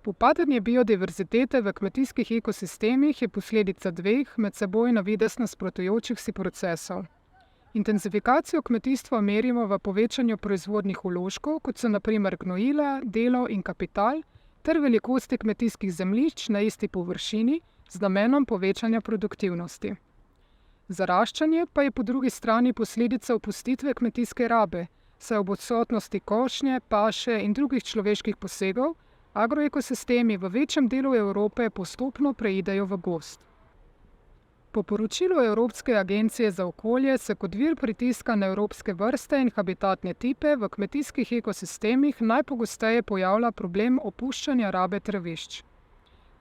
Upadanje biodiverzitete v kmetijskih ekosistemih je posledica dveh med seboj na videz nasprotujočih si procesov. Intenzifikacijo kmetijstva merimo v povečanju proizvodnih vložkov, kot so na primer gnojila, delo in kapital, ter velikosti kmetijskih zemljišč na isti površini z namenom povečanja produktivnosti. Zaraščanje pa je po drugi strani posledica opustitve kmetijske rabe, saj ob odsotnosti košnje, paše in drugih človeških posegov agroekosistemi v večjem delu Evrope postopno preidejo v gozd. Po poročilu Evropske agencije za okolje se kot vir pritiska na evropske vrste in habitatne tipe v kmetijskih ekosistemih najpogosteje pojavlja problem opuščanja rabe travišč.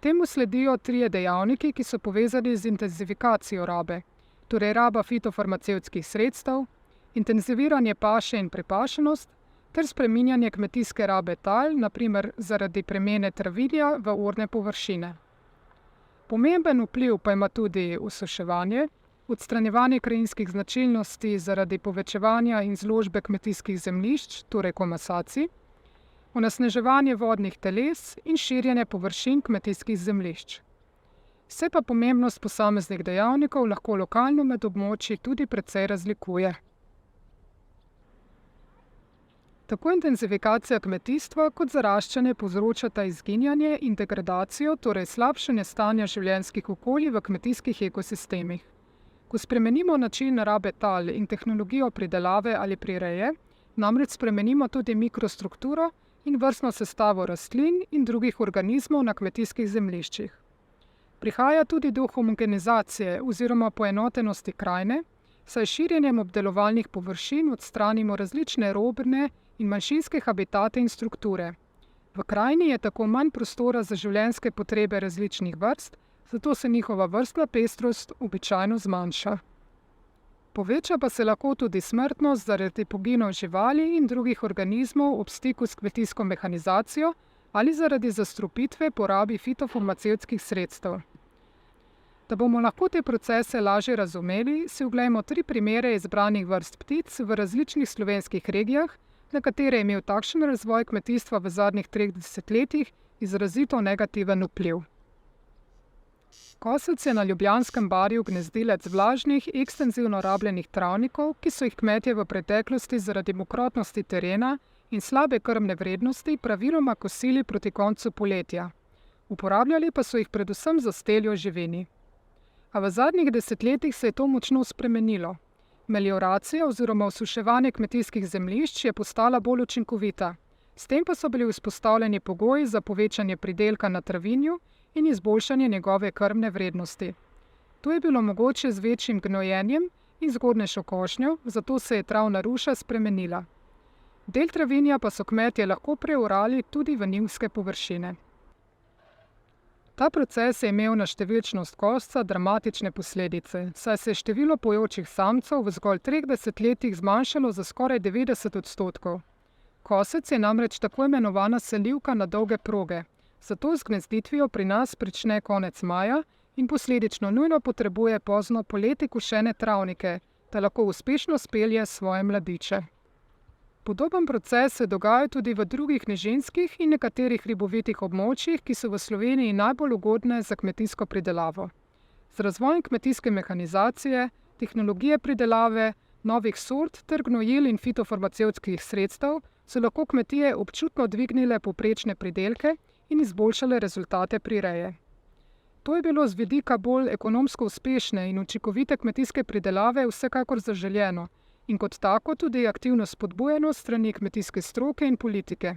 Temu sledijo trije dejavniki, ki so povezani z intenzifikacijo rabe, torej raba fitofarmacevtskih sredstev, intenziviranje paše in prepašenost ter spreminjanje kmetijske rabe tal, na primer zaradi premene travinja v orne površine. Pomemben vpliv pa ima tudi usuševanje, odstranjevanje krajinskih značilnosti zaradi povečevanja in zložbe kmetijskih zemljišč, torej komasacij, onesnaževanje vodnih teles in širjenje površin kmetijskih zemljišč. Se pa pomembnost posameznih dejavnikov lahko lokalno med območji tudi precej razlikuje. Tako intenzifikacija kmetijstva kot zaraščanje povzročata izginjanje in degradacijo, torej slabšanje stanja življenjskih okolij v kmetijskih ekosistemih. Ko spremenimo način rabe tal in tehnologijo pridelave ali prireje, namreč spremenimo tudi mikrostrukturo in vrstno sestavo rastlin in drugih organizmov na kmetijskih zemljiščih. Prihaja tudi do homogenizacije oziroma poenotenosti krajine, saj širjenjem obdelovalnih površin odstranimo različne aerobne in manjšinske habitate in strukture. V krajini je tako manj prostora za življenjske potrebe različnih vrst, zato se njihova vrstna pestrost običajno zmanjša. Poveča pa se lahko tudi smrtnost zaradi poginov živali in drugih organizmov ob stiku s kmetijsko mehanizacijo ali zaradi zastrupitve porabi fitofarmacevtskih sredstev. Da bomo lahko te procese lažje razumeli, si oglejmo 3 primere izbranih vrst ptic v različnih slovenskih regijah, na katere je imel takšen razvoj kmetijstva v zadnjih 3 desetletjih izrazito negativen vpliv. Kosec je na Ljubljanskem barju gnezdilec vlažnih, ekstenzivno rabljenih travnikov, ki so jih kmetje v preteklosti zaradi mokrotnosti terena in slabe krmne vrednosti praviloma kosili proti koncu poletja. Uporabljali pa so jih predvsem za steljo živini. A v zadnjih desetletjih se je to močno spremenilo. Melioracija oziroma osuševanje kmetijskih zemljišč je postala bolj učinkovita. S tem pa so bili vzpostavljeni pogoji za povečanje pridelka na travinju in izboljšanje njegove krmne vrednosti. To je bilo mogoče z večjim gnojenjem in zgodnejšo košnjo, zato se je travna ruša spremenila. Del travinja pa so kmetje lahko preorali tudi v njivske površine. Ta proces je imel na številčnost kosca dramatične posledice, saj se je število pojočih samcev v zgolj 3 desetletjih zmanjšalo za skoraj 90%. Kosec je namreč tako imenovana selivka na dolge proge, zato z gnezditvijo pri nas prične konec maja in posledično nujno potrebuje pozno poleti košene travnike, da lahko uspešno spelje svoje mladiče. Podoben proces se dogaja tudi v drugih nižinskih in nekaterih hribovitih območjih, ki so v Sloveniji najbolj ugodne za kmetijsko pridelavo. Z razvojem kmetijske mehanizacije, tehnologije pridelave, novih sort ter gnojil in fitofarmacevtskih sredstev so lahko kmetije občutno dvignile povprečne pridelke in izboljšale rezultate prireje. To je bilo z vidika bolj ekonomsko uspešne in učinkovite kmetijske pridelave vsekakor zaželeno in kot tako tudi aktivno spodbujeno strani kmetijske stroke in politike.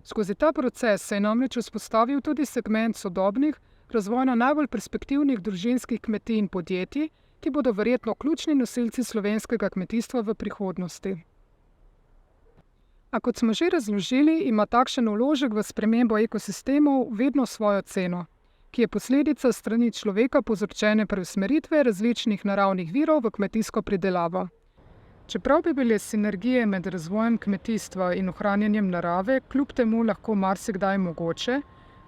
Skozi ta proces se je namreč vzpostavil tudi segment sodobnih, razvojno najbolj perspektivnih družinskih kmetij in podjetij, ki bodo verjetno ključni nosilci slovenskega kmetijstva v prihodnosti. A kot smo že razložili, ima takšen vložek v spremembo ekosistemov vedno svojo ceno, ki je posledica strani človeka povzročene preusmeritve različnih naravnih virov v kmetijsko pridelavo. Čeprav bi bile sinergije med razvojem kmetijstva in ohranjanjem narave kljub temu lahko marsikdaj mogoče,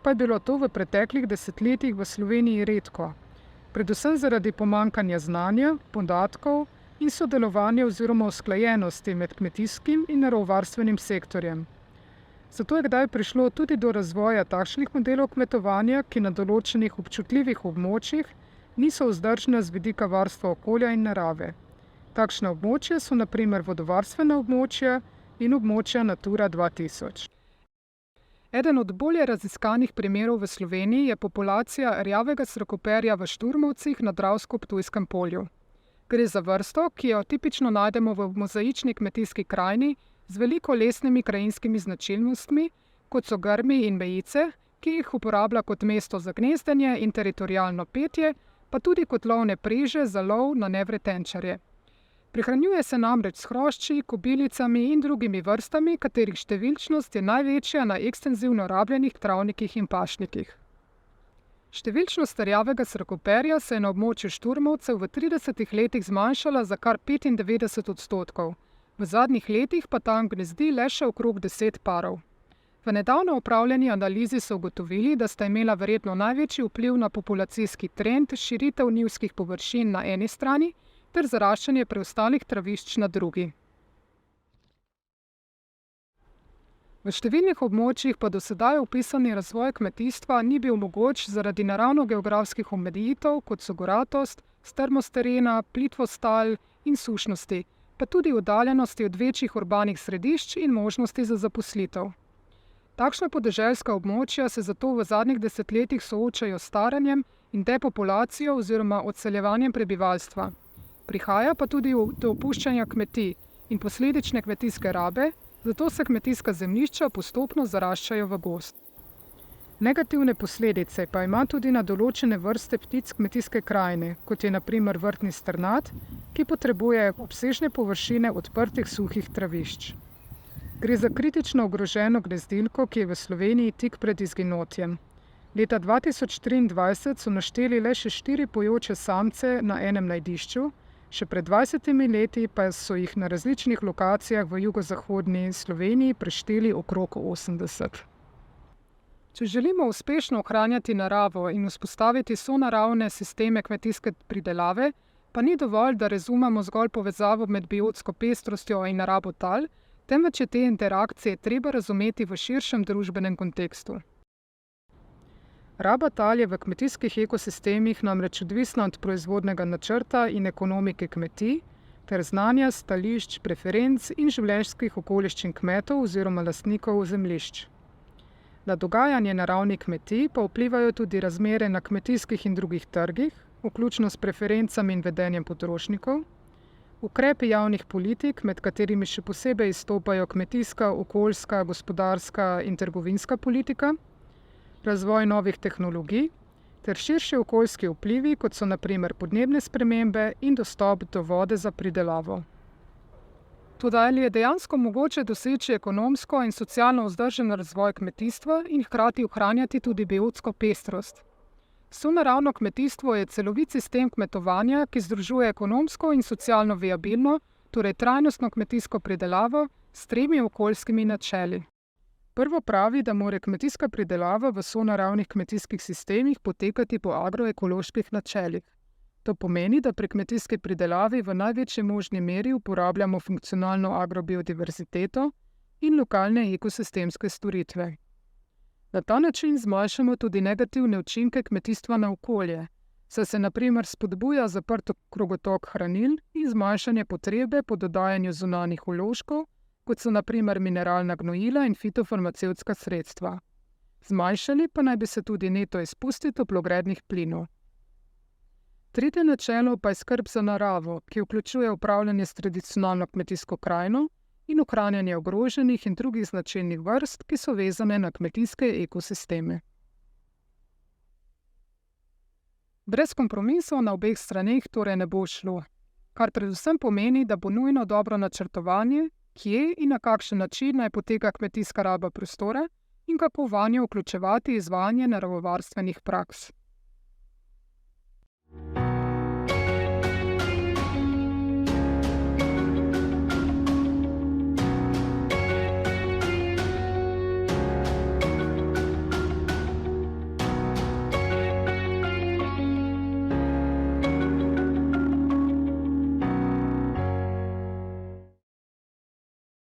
pa je bilo to v preteklih desetletjih v Sloveniji redko, predvsem zaradi pomanjkanja znanja, podatkov in sodelovanja oziroma usklajenosti med kmetijskim in naravovarstvenim sektorjem. Zato je kdaj prišlo tudi do razvoja takšnih modelov kmetovanja, ki na določenih občutljivih območjih niso vzdržna z vidika varstva okolja in narave. Takšna območja so na primer vodovarstvena območja in območja Natura 2000. Eden od bolje raziskanih primerov v Sloveniji je populacija rjavega srakoperja v Šturmovcih na Dravsko-Ptujskem polju. Gre za vrsto, ki jo tipično najdemo v mozaični kmetijski krajini z veliko lesnimi krajinskimi značilnostmi, kot so grmi in mejice, ki jih uporablja kot mesto za gnezdenje in teritorialno petje, pa tudi kot lovne preže za lov na nevretenčarje. Prihranjuje se namreč s hrošči, kobilicami in drugimi vrstami, katerih številčnost je največja na ekstenzivno rabljenih travnikih in pašnikih. Številčnost rjavega srakoperja se je na območju Šturmovcev v 30 letih zmanjšala za kar 95%, v zadnjih letih pa tam gnezdi le še okrog 10 parov. V nedavno opravljeni analizi so ugotovili, da sta imela verjetno največji vpliv na populacijski trend širitev njivskih površin na eni strani ter zaraščanje preostalih travišč na drugi. V številnih območjih pa do sedaj opisani razvoj kmetijstva ni bil mogoč zaradi naravno-geografskih omejitev, kot so goratost, strmost terena, plitvost tal in sušnosti, pa tudi oddaljenosti od večjih urbanih središč in možnosti za zaposlitev. Takšna podeželska območja se zato v zadnjih desetletjih soočajo s staranjem in depopulacijo oziroma odseljevanjem prebivalstva. Prihaja pa tudi do opuščanja kmetij in posledične kmetijske rabe, zato se kmetijska zemljišča postopno zaraščajo v gozd. Negativne posledice pa ima tudi na določene vrste ptic kmetijske krajine, kot je na primer vrtni strnad, ki potrebuje obsežne površine odprtih suhih travišč. Gre za kritično ogroženo gnezdilko, ki je v Sloveniji tik pred izginotjem. Leta 2023 so našteli le še 4 pojoče samce na enem najdišču, še pred 20 leti pa so jih na različnih lokacijah v jugozahodni Sloveniji prešteli okrog 80. Če želimo uspešno ohranjati naravo in vzpostaviti sonaravne sisteme kmetijske pridelave, pa ni dovolj, da razumemo zgolj povezavo med biotsko pestrostjo in naravo tal, temveč je te interakcije treba razumeti v širšem družbenem kontekstu. Raba tal je v kmetijskih ekosistemih namreč odvisna od proizvodnega načrta in ekonomike kmetij ter znanja, stališč, preferenc in življenjskih okoliščin kmetov oziroma lastnikov zemljišč. Na dogajanje naravnih kmetij pa vplivajo tudi razmere na kmetijskih in drugih trgih, vključno s preferencami in vedenjem potrošnikov, ukrepi javnih politik, med katerimi še posebej izstopajo kmetijska, okoljska, gospodarska in trgovinska politika, razvoj novih tehnologij ter širši okoljski vplivi, kot so na primer podnebne spremembe in dostop do vode za pridelavo. Toda ali je dejansko mogoče doseči ekonomsko in socialno vzdržen razvoj kmetijstva in hkrati ohranjati tudi biotsko pestrost? Sonaravno kmetijstvo je celovit sistem kmetovanja, ki združuje ekonomsko in socialno viabilno, torej trajnostno kmetijsko pridelavo s 3 okoljskimi načeli. Prvo pravi, da mora kmetijska pridelava v sonaravnih kmetijskih sistemih potekati po agroekoloških načelih. To pomeni, da pri kmetijski pridelavi v največji možni meri uporabljamo funkcionalno agrobiodiverziteto in lokalne ekosistemske storitve. Na ta način zmanjšamo tudi negativne učinke kmetijstva na okolje, saj se na primer spodbuja zaprt krogotok hranil in zmanjšanje potrebe po dodajanju zunanjih vložkov, kot so na primer mineralna gnojila in fitofarmacevtska sredstva. Zmanjšali pa naj bi se tudi neto izpusti toplogrednih plinov. Tretje načelo pa je skrb za naravo, ki vključuje upravljanje s tradicionalno kmetijsko krajino in ohranjanje ogroženih in drugih značilnih vrst, ki so vezane na kmetijske ekosisteme. Brez kompromisov na obeh straneh torej ne bo šlo, kar predvsem pomeni, da bo nujno dobro načrtovanje, kje in na kakšen način naj poteka kmetijska raba prostora in kako vanjo vključevati izvajanje naravovarstvenih praks.